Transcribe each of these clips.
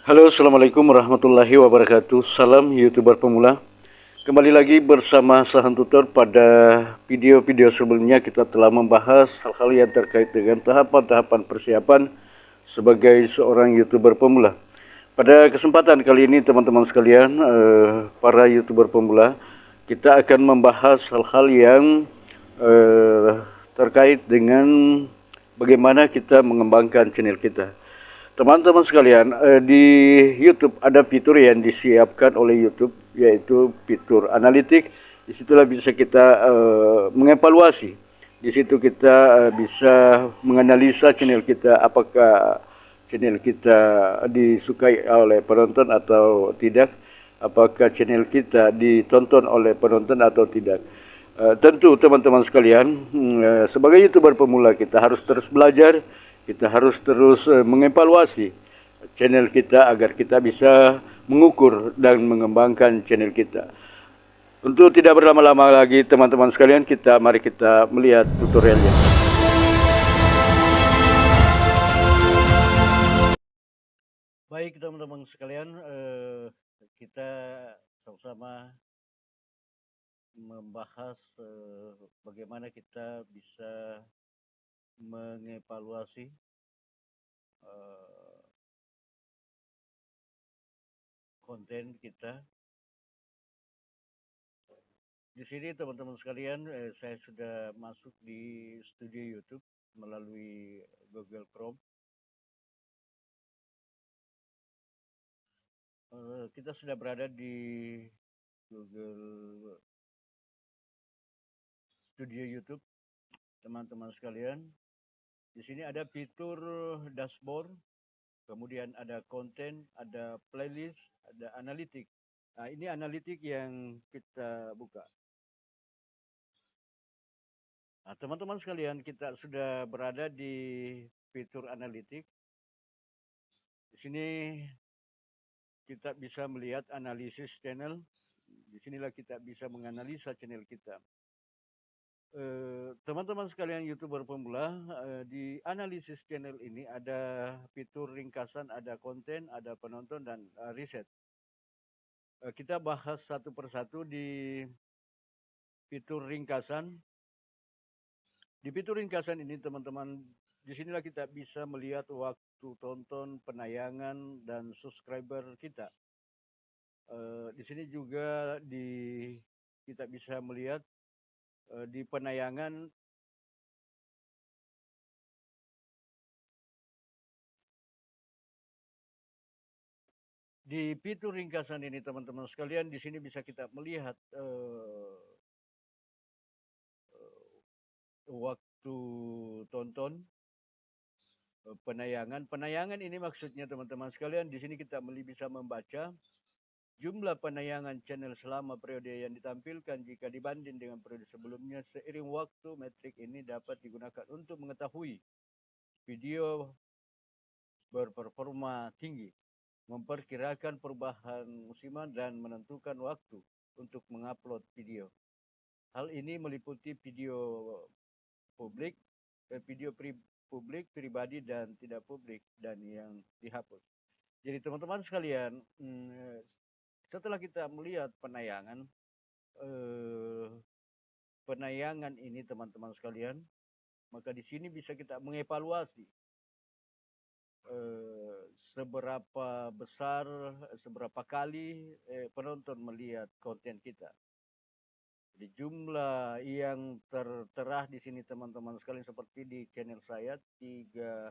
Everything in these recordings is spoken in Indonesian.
Halo, assalamualaikum warahmatullahi wabarakatuh. Salam YouTuber pemula. Kembali lagi bersama Sahan Tutor. Pada video-video sebelumnya kita telah membahas hal-hal yang terkait dengan tahapan-tahapan persiapan sebagai seorang YouTuber pemula. Pada kesempatan kali ini teman-teman sekalian, para YouTuber pemula, kita akan membahas hal-hal yang terkait dengan bagaimana kita mengembangkan channel kita. Teman-teman sekalian, di YouTube ada fitur yang disiapkan oleh YouTube, yaitu fitur analitik. Disitulah bisa kita mengevaluasi. Di situ kita bisa menganalisa channel kita, apakah channel kita disukai oleh penonton atau tidak, apakah channel kita ditonton oleh penonton atau tidak. Tentu teman-teman sekalian, sebagai YouTuber pemula kita harus terus belajar, kita harus terus mengevaluasi channel kita agar kita bisa mengukur dan mengembangkan channel kita. Untuk tidak berlama-lama lagi teman-teman sekalian, mari kita melihat tutorialnya. Baik teman-teman sekalian, kita sama-sama membahas bagaimana kita bisa mengevaluasi konten kita. Di sini teman-teman sekalian, saya sudah masuk di studio YouTube melalui Google Chrome. Kita sudah berada di Google Studio YouTube, teman-teman sekalian. Di sini ada fitur dashboard, kemudian ada konten, ada playlist, ada analitik. Nah, ini analitik yang kita buka. Nah, teman-teman sekalian, kita sudah berada di fitur analitik. Di sini kita bisa melihat analisis channel. Disinilah kita bisa menganalisa channel kita. Teman-teman sekalian YouTuber pemula, di analisis channel ini ada fitur ringkasan, ada konten, ada penonton, dan riset. Kita bahas satu persatu di fitur ringkasan. Di fitur ringkasan ini teman-teman, disinilah kita bisa melihat waktu tonton, penayangan, dan subscriber kita. Di sini juga kita bisa melihat di penayangan di fitur ringkasan ini teman-teman sekalian, di sini bisa kita melihat waktu tonton, penayangan. Penayangan ini maksudnya teman-teman sekalian, di sini kita bisa membaca jumlah penayangan channel selama periode yang ditampilkan jika dibanding dengan periode sebelumnya. Seiring waktu, metrik ini dapat digunakan untuk mengetahui video berperforma tinggi, memperkirakan perubahan musiman, dan menentukan waktu untuk mengupload video. Hal ini meliputi video publik, publik, pribadi, dan tidak publik, dan yang dihapus. Jadi teman-teman sekalian, setelah kita melihat penayangan ini teman-teman sekalian, maka di sini bisa kita mengevaluasi seberapa besar, seberapa kali penonton melihat konten kita. Jadi jumlah yang tertera di sini teman-teman sekalian, seperti di channel saya 3,8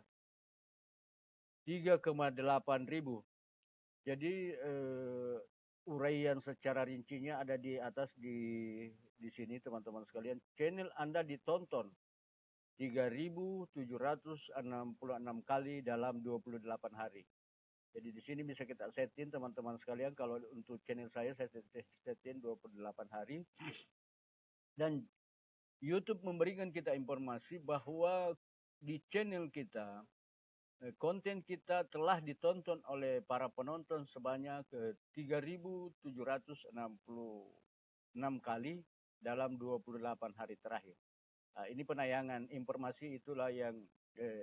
ribu. Jadi uraian secara rincinya ada di atas di sini teman-teman sekalian. Channel Anda ditonton 3.766 kali dalam 28 hari. Jadi di sini bisa kita setting teman-teman sekalian. Kalau untuk channel saya setting 28 hari. Dan YouTube memberikan kita informasi bahwa di channel kita, konten kita telah ditonton oleh para penonton sebanyak 3.766 kali dalam 28 hari terakhir. Nah, ini penayangan informasi itulah yang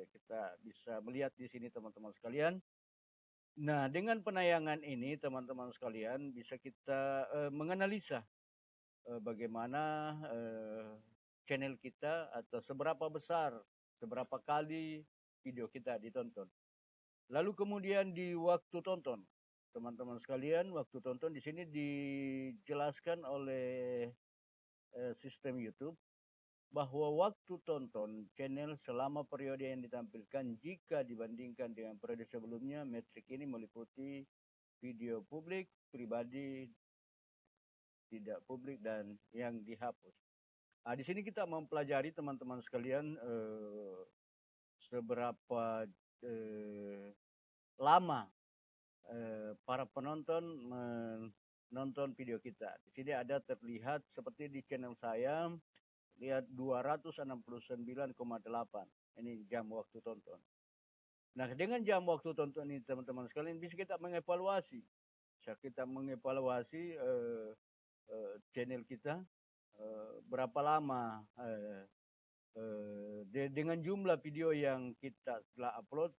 kita bisa melihat di sini teman-teman sekalian. Nah, dengan penayangan ini teman-teman sekalian bisa kita menganalisa bagaimana channel kita atau seberapa besar, seberapa kali video kita ditonton. Lalu kemudian di waktu tonton, teman-teman sekalian, waktu tonton di sini dijelaskan oleh sistem YouTube bahwa waktu tonton channel selama periode yang ditampilkan jika dibandingkan dengan periode sebelumnya, metrik ini meliputi video publik, pribadi, tidak publik, dan yang dihapus. Nah, di sini kita mempelajari teman-teman sekalian seberapa lama para penonton menonton video kita. Di sini ada terlihat seperti di channel saya, lihat 269,8. Ini jam waktu tonton. Nah, dengan jam waktu tonton ini teman-teman sekalian bisa kita mengevaluasi. Bisa kita mengevaluasi channel kita berapa lama dengan jumlah video yang kita telah upload,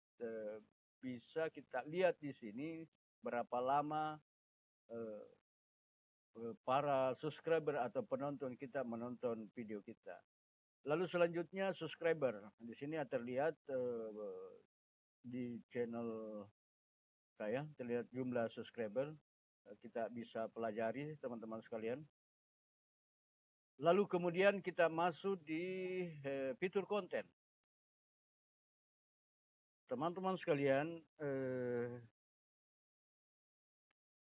bisa kita lihat di sini berapa lama para subscriber atau penonton kita menonton video kita. Lalu selanjutnya subscriber. Di sini terlihat di channel saya terlihat jumlah subscriber. Kita bisa pelajari teman-teman sekalian. Lalu kemudian kita masuk di fitur konten. Teman-teman sekalian,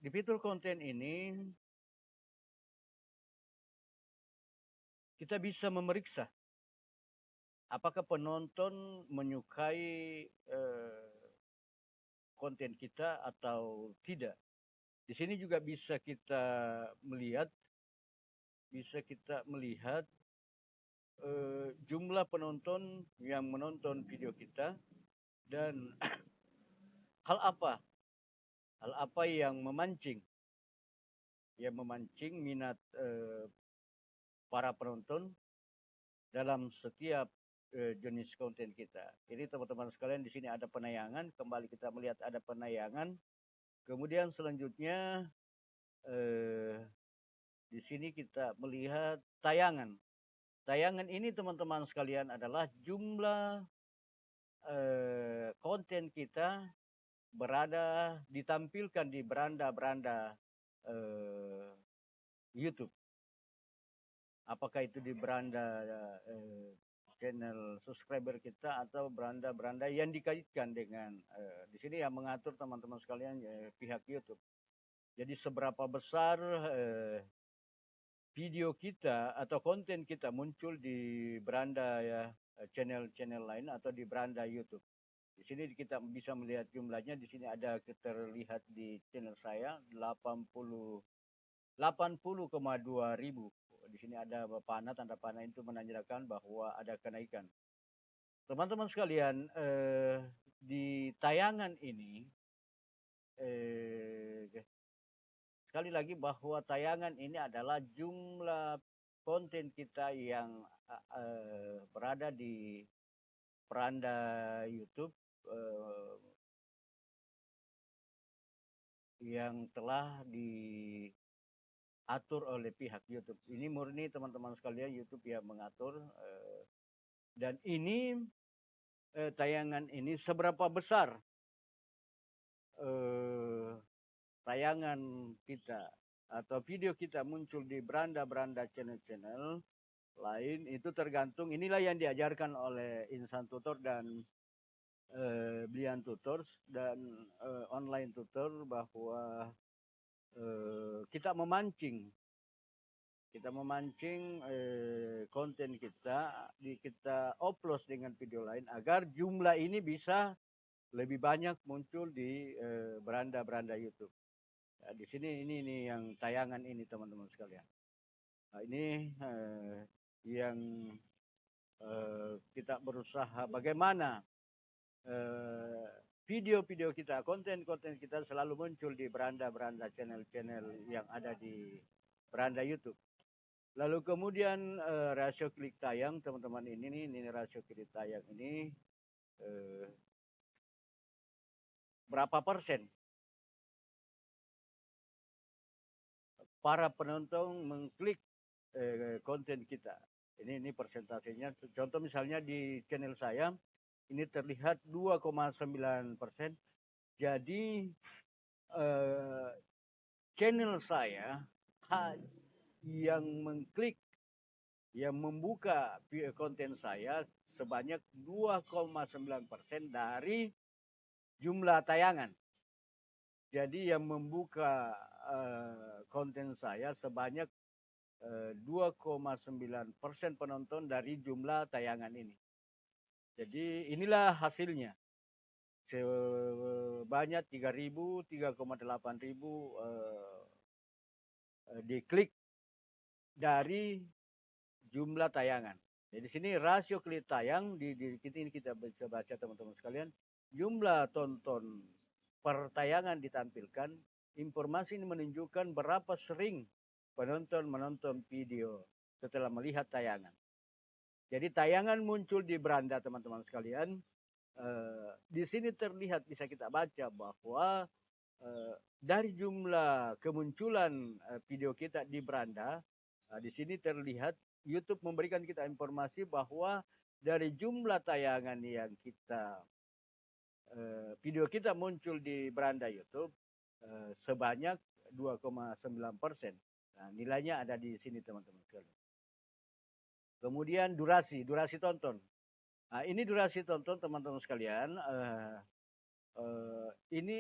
di fitur konten ini kita bisa memeriksa apakah penonton menyukai konten kita atau tidak. Di sini juga bisa kita melihat jumlah penonton yang menonton video kita dan hal apa yang memancing minat para penonton dalam setiap jenis konten kita. Jadi teman-teman sekalian di sini ada penayangan, kembali kita melihat ada penayangan. Kemudian selanjutnya di sini kita melihat tayangan. Tayangan ini teman-teman sekalian adalah jumlah konten kita ditampilkan di beranda-beranda YouTube. Apakah itu di beranda channel subscriber kita atau beranda-beranda yang dikaitkan dengan di sini yang mengatur teman-teman sekalian pihak YouTube. Jadi seberapa besar video kita atau konten kita muncul di beranda channel-channel lain atau di beranda YouTube. Di sini kita bisa melihat jumlahnya. Di sini ada terlihat di channel saya 80,2 ribu. Di sini ada panah, tanda panah itu menandakan bahwa ada kenaikan. Teman-teman sekalian, di tayangan ini sekali lagi bahwa tayangan ini adalah jumlah konten kita yang berada di beranda YouTube yang telah diatur oleh pihak YouTube. Ini murni teman-teman sekalian YouTube yang mengatur dan ini tayangan ini seberapa besar tayangan kita atau video kita muncul di beranda-beranda channel-channel lain itu tergantung. Inilah yang diajarkan oleh Insan Tutor dan Blian Tutors dan online tutor bahwa kita memancing konten kita upload dengan video lain agar jumlah ini bisa lebih banyak muncul di beranda-beranda YouTube. Nah, di sini ini yang tayangan ini teman-teman sekalian. Nah, ini yang kita berusaha bagaimana video-video kita, konten-konten kita selalu muncul di beranda-beranda channel-channel yang ada di beranda YouTube. Lalu kemudian rasio klik tayang teman-teman ini rasio klik tayang ini berapa persen para penonton mengklik konten kita. Ini persentasenya. Contoh misalnya di channel saya ini terlihat 2,9%. Jadi channel saya yang mengklik, yang membuka konten saya sebanyak 2,9% dari jumlah tayangan. Jadi yang membuka konten saya sebanyak 2,9% penonton dari jumlah tayangan ini. Jadi inilah hasilnya. Sebanyak 3,8 ribu diklik dari jumlah tayangan. Jadi di sini rasio klik tayang di ini kita bisa baca teman-teman sekalian. Jumlah tonton per tayangan ditampilkan. Informasi ini menunjukkan berapa sering penonton menonton video setelah melihat tayangan. Jadi tayangan muncul di beranda teman-teman sekalian. Di sini terlihat bisa kita baca bahwa dari jumlah kemunculan video kita di beranda, di sini terlihat YouTube memberikan kita informasi bahwa dari jumlah tayangan yang kita video kita muncul di beranda YouTube sebanyak 2,9%. Nah, nilainya ada di sini teman-teman sekalian. Kemudian durasi tonton. Nah, ini durasi tonton teman-teman sekalian. Ini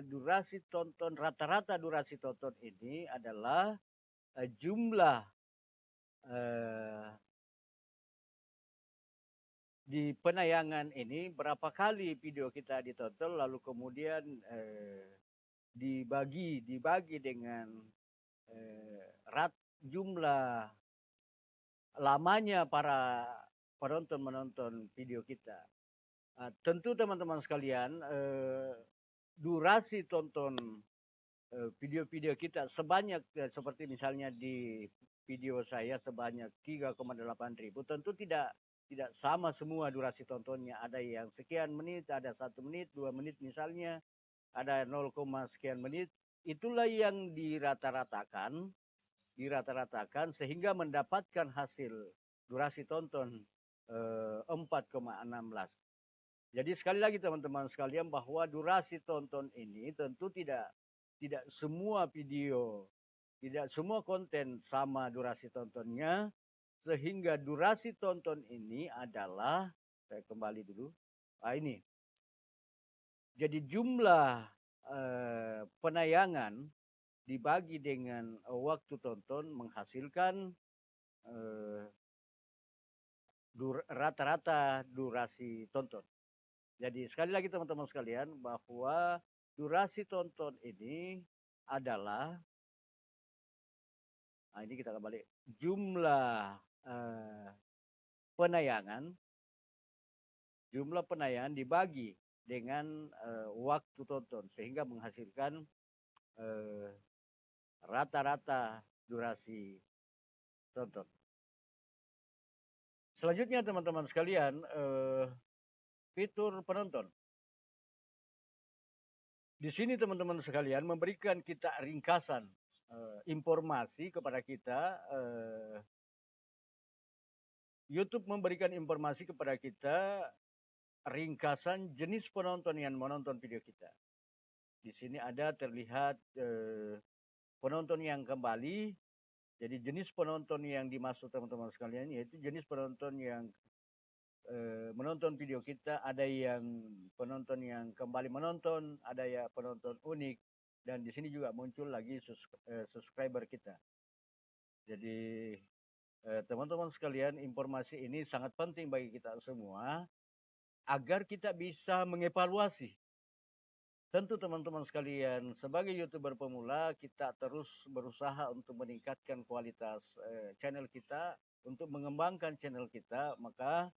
durasi tonton, rata-rata durasi tonton ini adalah jumlah di penayangan ini berapa kali video kita ditonton, lalu kemudian dibagi dengan jumlah lamanya para penonton menonton video kita. Tentu teman-teman sekalian, durasi tonton video-video kita sebanyak seperti misalnya di video saya sebanyak 3,8 ribu, tentu tidak sama semua durasi tontonnya. Ada yang sekian menit, ada 1 menit, 2 menit misalnya, ada 0, sekian menit. Itulah yang dirata-ratakan sehingga mendapatkan hasil durasi tonton 4,16. Jadi sekali lagi teman-teman sekalian bahwa durasi tonton ini tentu tidak semua video, tidak semua konten sama durasi tontonnya, sehingga durasi tonton ini adalah, saya kembali dulu, ini. Jadi jumlah penayangan dibagi dengan waktu tonton menghasilkan rata-rata durasi tonton. Jadi sekali lagi teman-teman sekalian bahwa durasi tonton ini adalah, nah ini kita kembali, jumlah penayangan dibagi dengan waktu tonton sehingga menghasilkan rata-rata durasi tonton. Selanjutnya teman-teman sekalian, fitur penonton. Di sini teman-teman sekalian memberikan kita ringkasan informasi kepada kita. YouTube memberikan informasi kepada kita ringkasan jenis penonton yang menonton video kita. Di sini ada terlihat penonton yang kembali. Jadi jenis penonton yang dimaksud teman-teman sekalian yaitu jenis penonton yang menonton video kita. Ada yang penonton yang kembali menonton, ada ya penonton unik, dan di sini juga muncul lagi subscriber kita. Jadi teman-teman sekalian, informasi ini sangat penting bagi kita semua agar kita bisa mengevaluasi. Tentu teman-teman sekalian, sebagai YouTuber pemula, kita terus berusaha untuk meningkatkan kualitas channel kita, untuk mengembangkan channel kita. Maka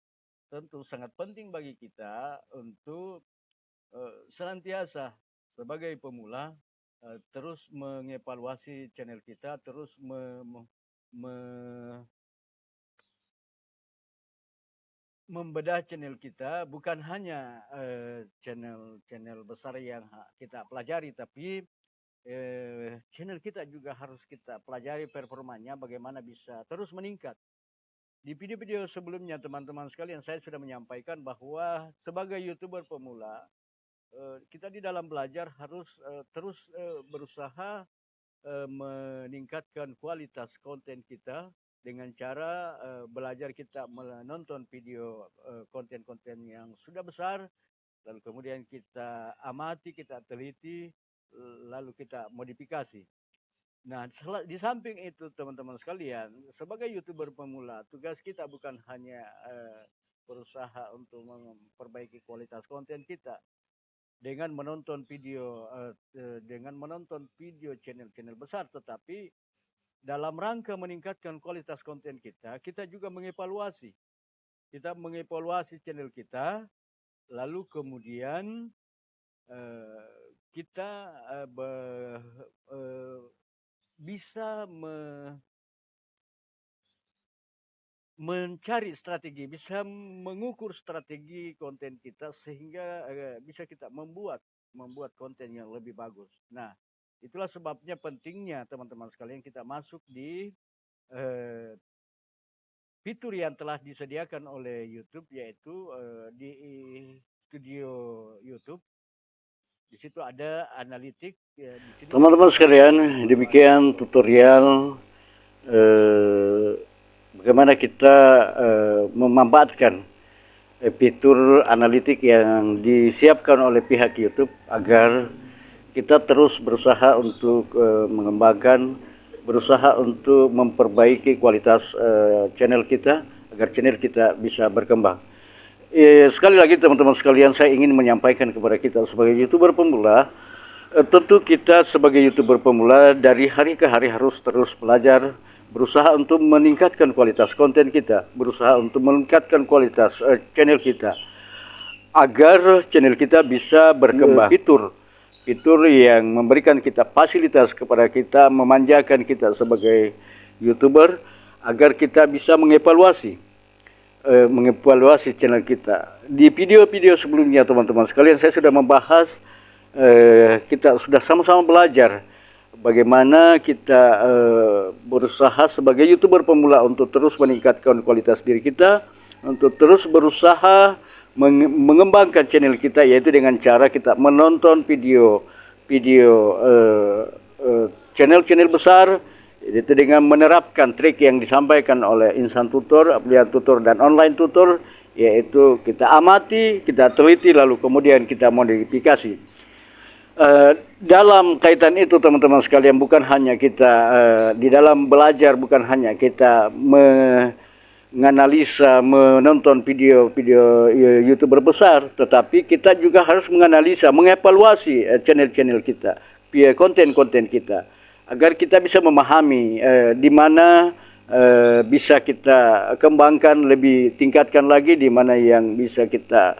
tentu sangat penting bagi kita untuk senantiasa sebagai pemula terus mengevaluasi channel kita, terus membedah channel kita bukan hanya channel besar yang kita pelajari, tapi channel kita juga harus kita pelajari performanya bagaimana bisa terus meningkat. Di video-video sebelumnya teman-teman sekalian saya sudah menyampaikan bahwa sebagai YouTuber pemula kita di dalam belajar harus terus berusaha meningkatkan kualitas konten kita dengan cara belajar kita menonton video konten-konten yang sudah besar, lalu kemudian kita amati, kita teliti, lalu kita modifikasi. Nah, di samping itu teman-teman sekalian, sebagai YouTuber pemula, tugas kita bukan hanya berusaha untuk memperbaiki kualitas konten kita dengan menonton video channel-channel besar, tetapi dalam rangka meningkatkan kualitas konten kita, kita juga mengevaluasi. Kita mengevaluasi channel kita, lalu kemudian kita bisa mencari strategi, bisa mengukur strategi konten kita sehingga bisa kita membuat konten yang lebih bagus. Nah, itulah sebabnya pentingnya teman-teman sekalian kita masuk di fitur yang telah disediakan oleh YouTube, yaitu di studio YouTube. Di situ ada analitik. Teman-teman sekalian, demikian tutorial bagaimana kita memanfaatkan fitur analitik yang disiapkan oleh pihak YouTube agar kita terus berusaha untuk mengembangkan, berusaha untuk memperbaiki kualitas channel kita agar channel kita bisa berkembang. Sekali lagi teman-teman sekalian, saya ingin menyampaikan kepada kita sebagai YouTuber pemula, tentu kita sebagai YouTuber pemula dari hari ke hari harus terus belajar, berusaha untuk meningkatkan kualitas konten kita, berusaha untuk meningkatkan kualitas channel kita agar channel kita bisa berkembang. Fitur yang memberikan kita fasilitas kepada kita, memanjakan kita sebagai YouTuber agar kita bisa mengevaluasi channel kita. Di video-video sebelumnya teman-teman sekalian saya sudah membahas, kita sudah sama-sama belajar bagaimana kita berusaha sebagai YouTuber pemula untuk terus meningkatkan kualitas diri kita, untuk terus berusaha mengembangkan channel kita, yaitu dengan cara kita menonton channel-channel besar, itu dengan menerapkan trik yang disampaikan oleh Insan Tutor, Applian Tutor, dan Online Tutor, yaitu kita amati, kita teliti, lalu kemudian kita modifikasi. Dalam kaitan itu teman-teman sekalian, bukan hanya kita di dalam belajar, bukan hanya kita menganalisa, menonton video-video YouTuber besar, tetapi kita juga harus menganalisa, mengevaluasi channel-channel kita, konten-konten kita, agar kita bisa memahami di mana bisa kita kembangkan, lebih tingkatkan lagi, di mana yang bisa kita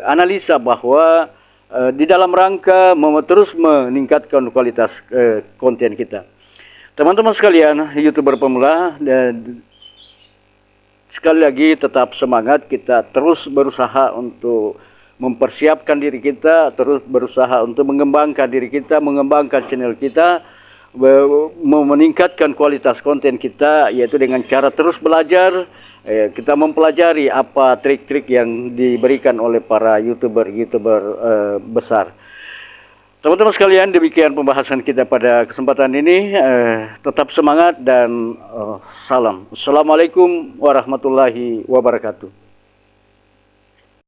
analisa bahwa di dalam rangka terus meningkatkan kualitas konten kita. Teman-teman sekalian, YouTuber pemula, dan sekali lagi tetap semangat, kita terus berusaha untuk mempersiapkan diri kita, terus berusaha untuk mengembangkan diri kita, mengembangkan channel kita, meningkatkan kualitas konten kita, yaitu dengan cara terus belajar. Kita mempelajari apa trik-trik yang diberikan oleh para YouTuber besar. Teman-teman sekalian, demikian pembahasan kita pada kesempatan ini. Tetap semangat dan salam. Assalamualaikum warahmatullahi wabarakatuh.